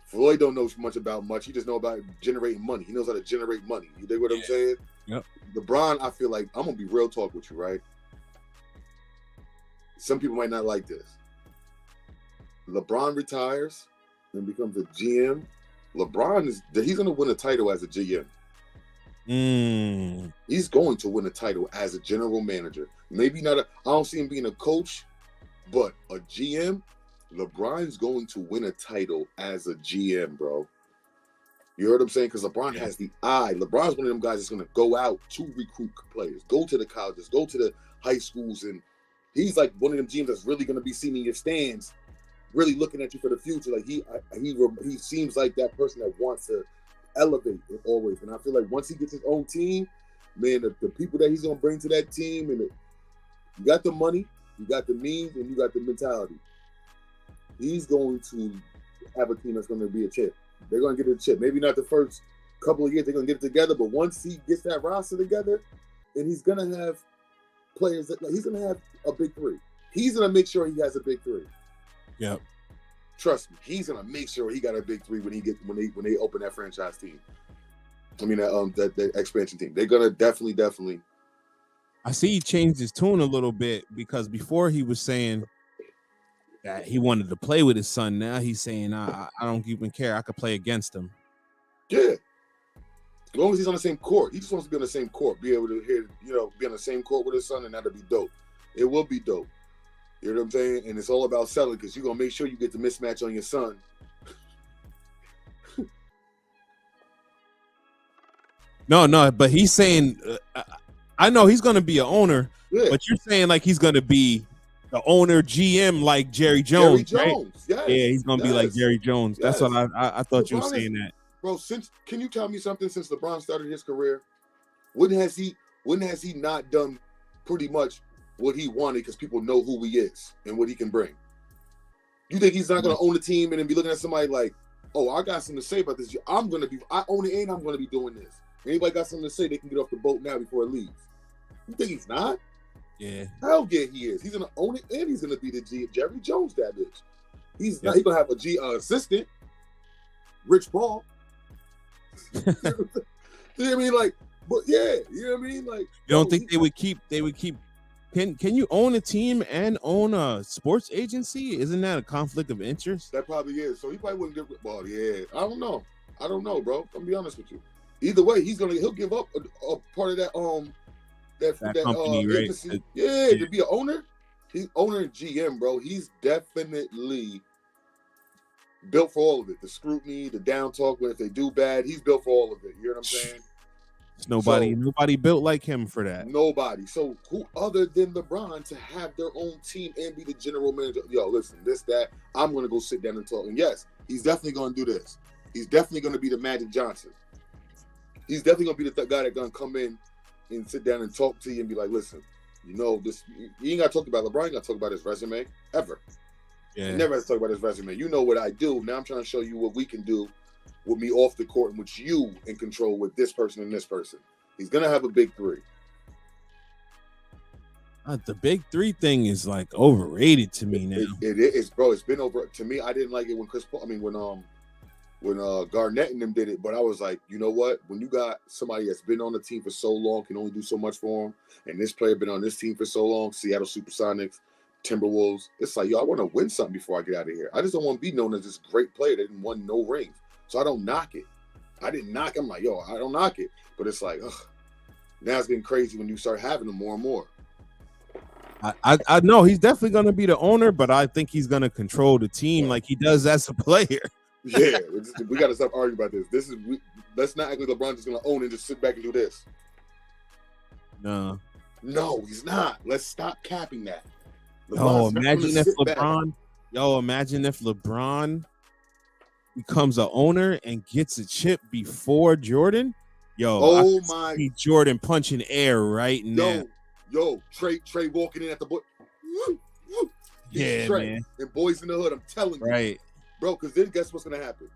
Floyd don't know much about much. He just know about generating money. He knows how to generate money. You dig what I'm saying? Yep. LeBron, I feel like, I'm going to be real talk with you, right? Some people might not like this. LeBron retires and becomes a GM. He's going to win a title as a GM. He's going to win a title as a general manager. Maybe not I don't see him being a coach, but a GM. LeBron's going to win a title as a GM, bro. You heard what I'm saying? Because LeBron has the eye. LeBron's one of them guys that's going to go out to recruit players, go to the colleges, go to the high schools, and he's like one of them GMs that's really going to be sitting in your stands, really looking at you for the future. Like he seems like that person that wants to elevate it always. And I feel like once he gets his own team, man, the people that he's going to bring to that team, and you got the money, you got the means, and you got the mentality. He's going to have a team that's going to be a chip. They're going to get a chip. Maybe not the first couple of years they're going to get it together, but once he gets that roster together, and he's going to have players he's going to have a big three. He's going to make sure he has a big three. Yep. Trust me, he's going to make sure he got a big three when they open that franchise team. I mean that expansion team. They're going to definitely. I see he changed his tune a little bit, because before he was saying that he wanted to play with his son. Now he's saying, I don't even care. I could play against him. Yeah. As long as he's on the same court. He just wants to be on the same court, be able to be on the same court with his son, and that'll be dope. It will be dope. You know what I'm saying? And it's all about selling, because you're going to make sure you get the mismatch on your son. No, but he's saying, I know he's going to be an owner, Yeah. but you're saying like he's going to be the owner GM like Jerry Jones, right? Yes. Yeah, he's going to be like Jerry Jones. That's what I thought you were LeBron saying that. Bro, can you tell me something since LeBron started his career? When has he not done pretty much what he wanted because people know who he is and what he can bring? You think he's not going to own the team and then be looking at somebody like, oh, I got something to say about this. I own it and I'm going to be doing this. Anybody got something to say, they can get off the boat now before it leaves. You think he's not? Yeah. Hell yeah, he is. He's going to own it and he's going to be the Jerry Jones, that bitch. He's not. He's going to have a assistant, Rich Paul. You know what I mean? Like, but yeah, you know what I mean? Like, you don't think they would keep can you own a team and own a sports agency? Isn't that a conflict of interest? That probably is. So he probably wouldn't give. Well, yeah, I don't know, bro. I'm gonna be honest with you. Either way, he'll give up a part of that company, right? Agency. Yeah, to be an owner. He's owner and GM, bro. He's definitely built for all of it. The scrutiny, the down talk, when if they do bad, he's built for all of it. You know what I'm saying? It's nobody built like him for that. Nobody. So who other than LeBron to have their own team and be the general manager? Yo, listen, that. I'm going to go sit down and talk. And yes, he's definitely going to do this. He's definitely going to be the Magic Johnson. He's definitely going to be the guy that's going to come in and sit down and talk to you and be like, listen, you know, this. You ain't got to talk about LeBron. You got to talk about his resume ever. Yeah. He never has to talk about his resume. You know what I do. Now I'm trying to show you what we can do with me off the court and with you in control with this person and this person. He's going to have a big three. The big three thing is like overrated to me now. It is, bro. It's been over. To me, I didn't like it when when Garnett and them did it, but I was like, you know what? When you got somebody that's been on the team for so long, can only do so much for him, and this player been on this team for so long, Seattle Supersonics, Timberwolves, it's like, yo, I want to win something before I get out of here. I just don't want to be known as this great player that didn't win no rings. So I don't knock it. I didn't knock it. I'm like, yo, I don't knock it. But it's like, ugh, now it's getting crazy when you start having them more and more. I know he's definitely going to be the owner, but I think he's going to control the team like he does as a player. Yeah, we got to stop arguing about this. Let's not act like LeBron's just going to own it and just sit back and do this. No, he's not. Let's stop capping that. Imagine if LeBron becomes an owner and gets a chip before Jordan. I see Jordan punching air right now. Yo, Trey walking in at the boy. Yeah, Trey, man. And Boys in the Hood, I'm telling you. Right. Bro, because then guess what's going to happen?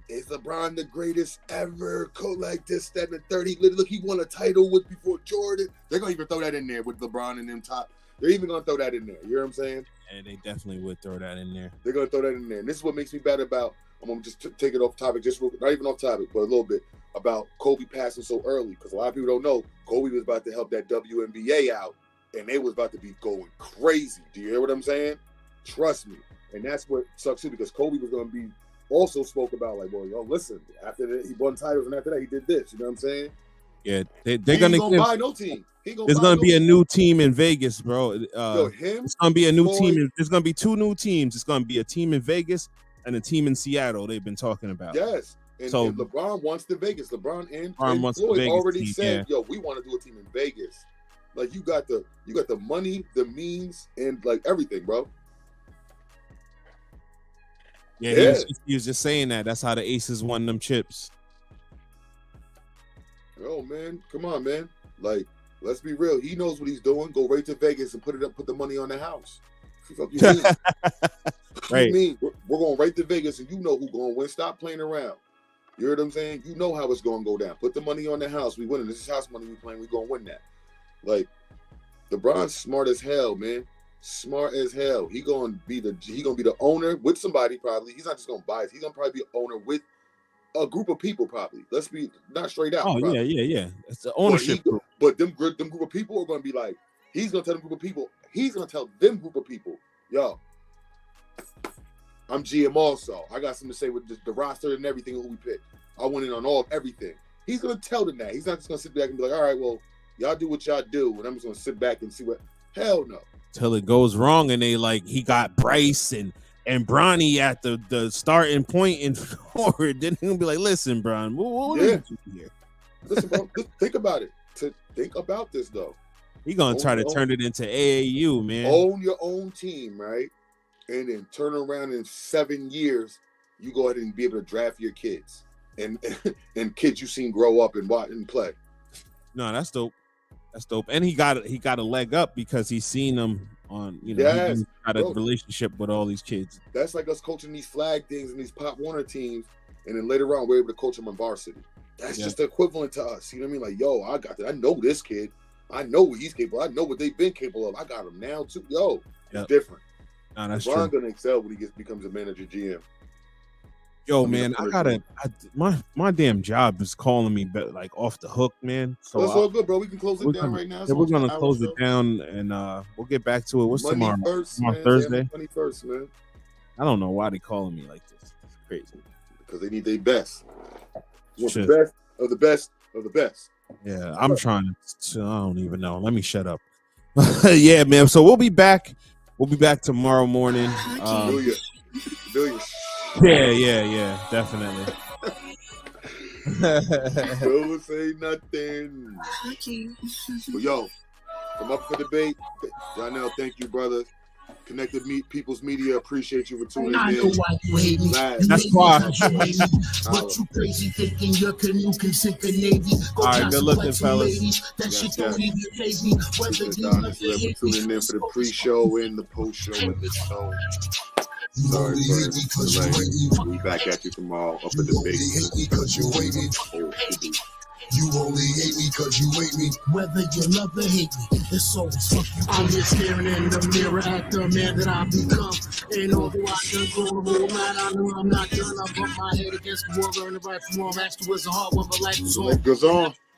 Is LeBron the greatest ever? Like this, that, and the 30. Look, he won a title before Jordan. They're going to even throw that in there with LeBron and them top. They're even going to throw that in there. You know what I'm saying? Yeah, they definitely would throw that in there. They're going to throw that in there. And this is what makes me bad about, I'm going to just take it off topic, not even off topic, but a little bit, about Kobe passing so early. Because a lot of people don't know, Kobe was about to help that WNBA out, and they was about to be going crazy. Do you hear what I'm saying? Trust me. And that's what sucks too, because Kobe was going to be also spoke about, like, well, yo, listen, after that, he won titles, and after that, he did this. You know what I'm saying? Yeah, they're going to buy no team. There's going to be a new team in Vegas, bro. It's going to be a new team. There's going to be two new teams. It's going to be a team in Vegas and a team in Seattle. They've been talking about. Yes. And LeBron wants the Vegas. LeBron and Floyd already said, yo, we want to do a team in Vegas. Like, you got the money, the means, and like everything, bro. Yeah, he was just saying that. That's how the Aces won them chips. Oh man, come on, man. Like, let's be real. He knows what he's doing. Go right to Vegas and put the money on the house. What you mean? Right. You mean we're going right to Vegas, and you know who's going to win. Stop playing around. You hear what I'm saying? You know how it's going to go down. Put the money on the house. We winning. This is house money we playing. We going to win that. Like, LeBron's smart as hell, man. Smart as hell. He gonna be the owner with somebody probably. He's not just gonna buy it. He's gonna probably be an owner with a group of people probably. Let's be not straight out. Oh probably. yeah. It's the ownership. But them group of people are gonna be like, he's gonna tell them group of people. He's gonna tell them group of people, yo, I'm GM also. I got something to say with the roster and everything who we pick. I went in on everything. He's gonna tell them that. He's not just gonna sit back and be like, all right, well, y'all do what y'all do, and I'm just gonna sit back and see what. Hell no. Till it goes wrong, and they like he got Bryce and Bronny at the starting point and forward. Then he'll be like, "Listen, Bron, what are you doing here?" Listen, bro, just think about it. Think about this though. He gonna try to turn it into AAU, man. Own your own team, right? And then turn around in 7 years, you go ahead and be able to draft your kids and kids you've seen grow up and watch and play. No, that's dope. That's dope. And he got a leg up because he's seen them on, you know, Yes, he's got a relationship with all these kids. That's like us coaching these flag things and these Pop Warner teams, and then later on we're able to coach them on varsity. That's just the equivalent to us. You know what I mean? Like, yo, I got that. I know this kid. I know what he's capable. I know what they've been capable of. I got him now too. Yo, it's different. No, that's LeBron's true. gonna excel when he becomes a manager GM. Yo, man, my damn job is calling me like off the hook, man. So that's all good, bro. We can close it down right now. Yeah, we're gonna close it down, and we'll get back to it. What's Monday tomorrow? First, tomorrow Thursday. 21st, man. I don't know why they calling me like this. It's crazy. Because they need their best. The best of the best of the best. Yeah, I'm trying to. I don't even know. Let me shut up. Yeah, man. So we'll be back. We'll be back tomorrow morning. Do you? Yeah, definitely. Don't say nothing. But yo, I'm up for debate. Jonell, thank you, brother. Connected People's Media, appreciate you for tuning in. I know why you hate me. That's why. What you crazy thinking your canoe can sink the Navy? All right, good looking, fellas. That shit don't even phase me. Whether you for tuning in for the pre-show and the post-show and the show. Sorry, we'll be back at you tomorrow up for debate. You only hate me because you hate me. Whether you love or hate me, it's always fuck you. I'm just staring in the mirror at the man that I've become. And although I done grown the whole night, I know I'm not done. I bump my head against the wall, learning right from wrong. Afterwards, a hard one, but life goes on. Life goes on.